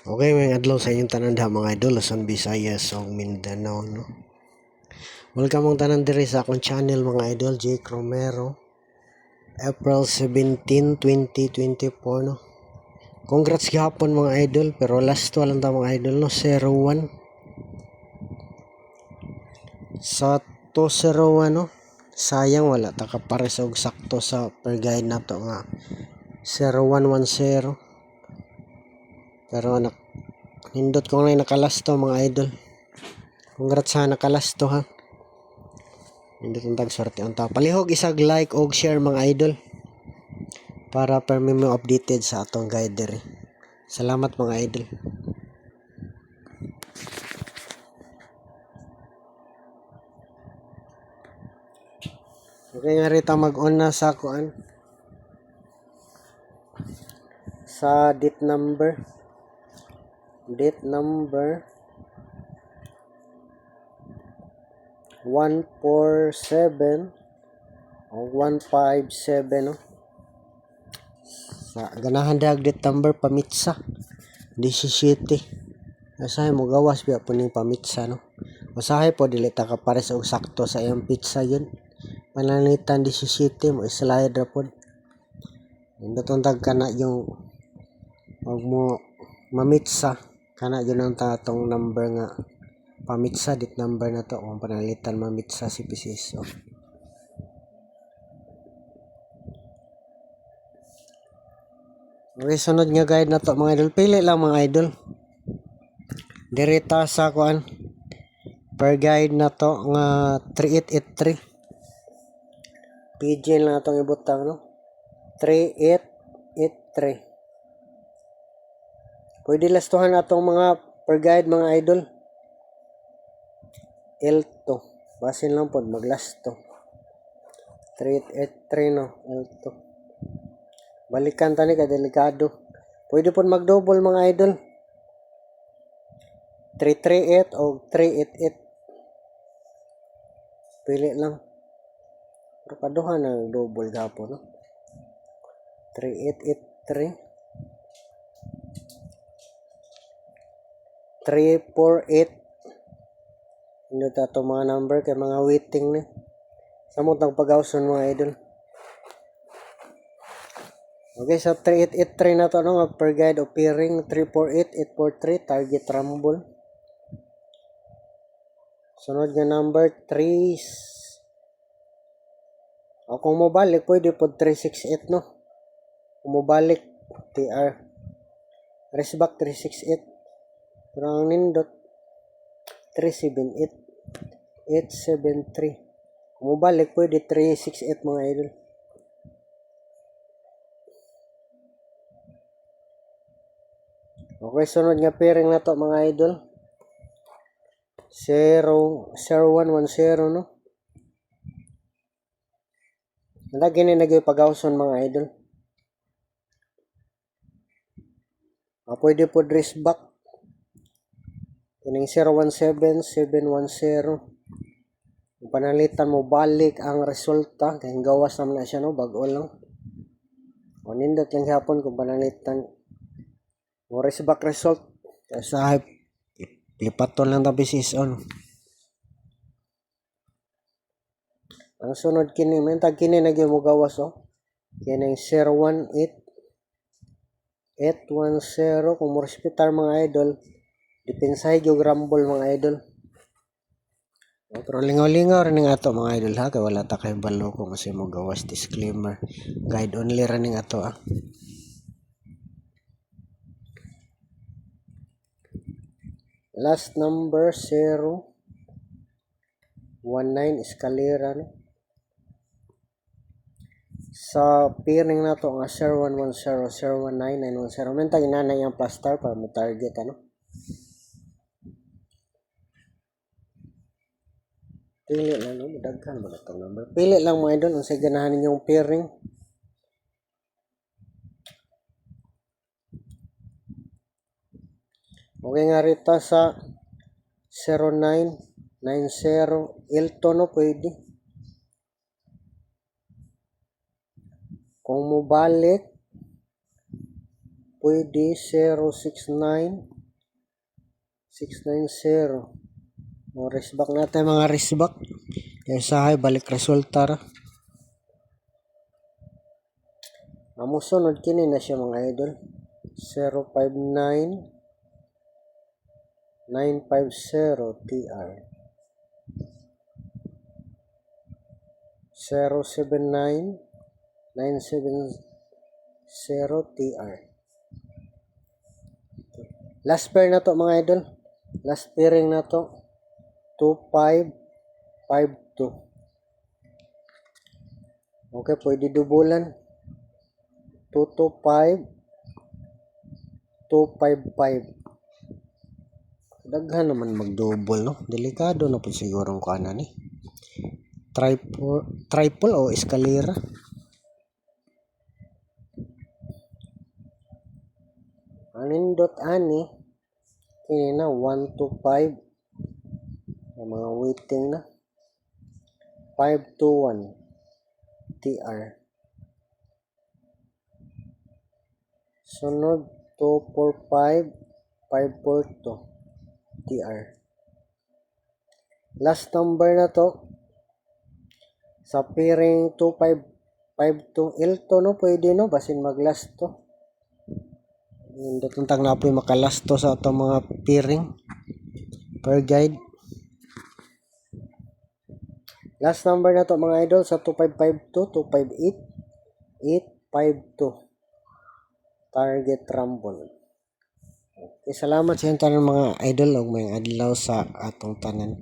Okay, may adlaw sa inyong tanan diha mga idol, Luzon, Visayas, ug Mindanao, no. Welcome ang tanan diri sa akong channel mga idol, Jake Romero. April 17, 2024, no. Congrats gihapon mga idol, pero last lang ta mga idol, no, 01. Sa 201, no. Sayang wala ta kapares og sakto sa per guide nato nga 0110. Pero nindot ko na nakalasto mga idol. Congrats sa nakalasto ha. Hindi kong tag-sorte ang tao. Palihog isag like o share mga idol para permi mo updated sa atong guide diri. Salamat mga idol. Okay nga rita mag-on na sa kuan. Sa date number 147 o 157, no. Sa ganahan dag date number pamitsa 17. Asahay mo gawas biya po ning pamitsa, no. Usahay po dili ta ka pares og sakto sa iyang pizza yun. Pananitan 17 mo slide ra pod. Indotong tag kana yung og mo mamitsa kana yun ang tatong number nga pamitsa dit number na to kung panalitan mamitsa si pisis. Okay, sunod nga guide na to mga idol. Pili lang mga idol. Direta sa kuan. Per guide na to nga 3883. PG lang itong ibutang, no. 3883. Pwede lastuhan atong mga per guide mga idol. L2. Basin lang po maglasto. 3883, no. L2. Balikan tani ka delikado. Pwede po mag-double mga idol. 338 o 388. Pili lang. Pero kaduhan ang double gapo, no. 3883. 348. Hindi ito mga number kay mga waiting na. Samot ang pag-awson mga idol. Okay, so 3883 na to, no, per guide appearing 348843 target rumble. Sunod nga number 3. O kung mobalik pwede po 368, no. Kung mobalik TR resback 368. Pero ang nindot 378 873. Kung mobalik pwede 368 mga idol. Okay, sunod nga pairing na to mga idol. 0110, no. Lagi na nagipag-awson mga idol. Pwede po dress back. Kining 017 710. Kung panalitan mo balik ang resulta kaya gawas naman na siya, no, bago lang. O nindot lang hapon kung panalitan mo back result sa lipaton lang tabi sis on. Ang sunod kini may tag kini nagyo mo gawas, oh. Kining 018 810 kung mo respetar mga idol. Depensahe gyud rumble mga idol. Pero lingaw-lingaw rin nga ato mga idol ha. Kaya wala ta kayo balo kung kasi mo gawas. Disclaimer. Guide only rin nga ato ah. Last number 019 escalera, no. Sa pairing na to nga 0110 019 910. Menta inanay ang plus star para mo target, ano. Pili lang, no? Daghan ba itong number? Pili lang mga idol. Ang sa ganahan ninyong pairing. Okay nga rita sa 0990 L2, no, pwede. Kung mo balik pwede 069 690. Mga resback natin, mga resback. Yung sahay, balik resulta ra. Amo sunod kini na siya mga idol. 059 950 TR. 079 970 TR. Last pair na to mga idol. Last pairing na to. 2552. Okay, pwede dubulan. 225 255. Daghan naman mag-double, no? Delikado na po siguro ang kanan eh. Triple o eskalera. Anindot ani. Kini na 125. Ang mga waiting na. 521 TR. Sunod 245 542 TR. Last number na to. Sa pairing 2552 L2 no, pwede no, basin mag-last to. Hindi tuntang na po yung makalast to sa itong mga pairing per guide. Last number na to mga idol sa 2552 258 852 Target Rumble. Okay, salamat sa inyo tanan mga idol og may adlaw sa atong tanan.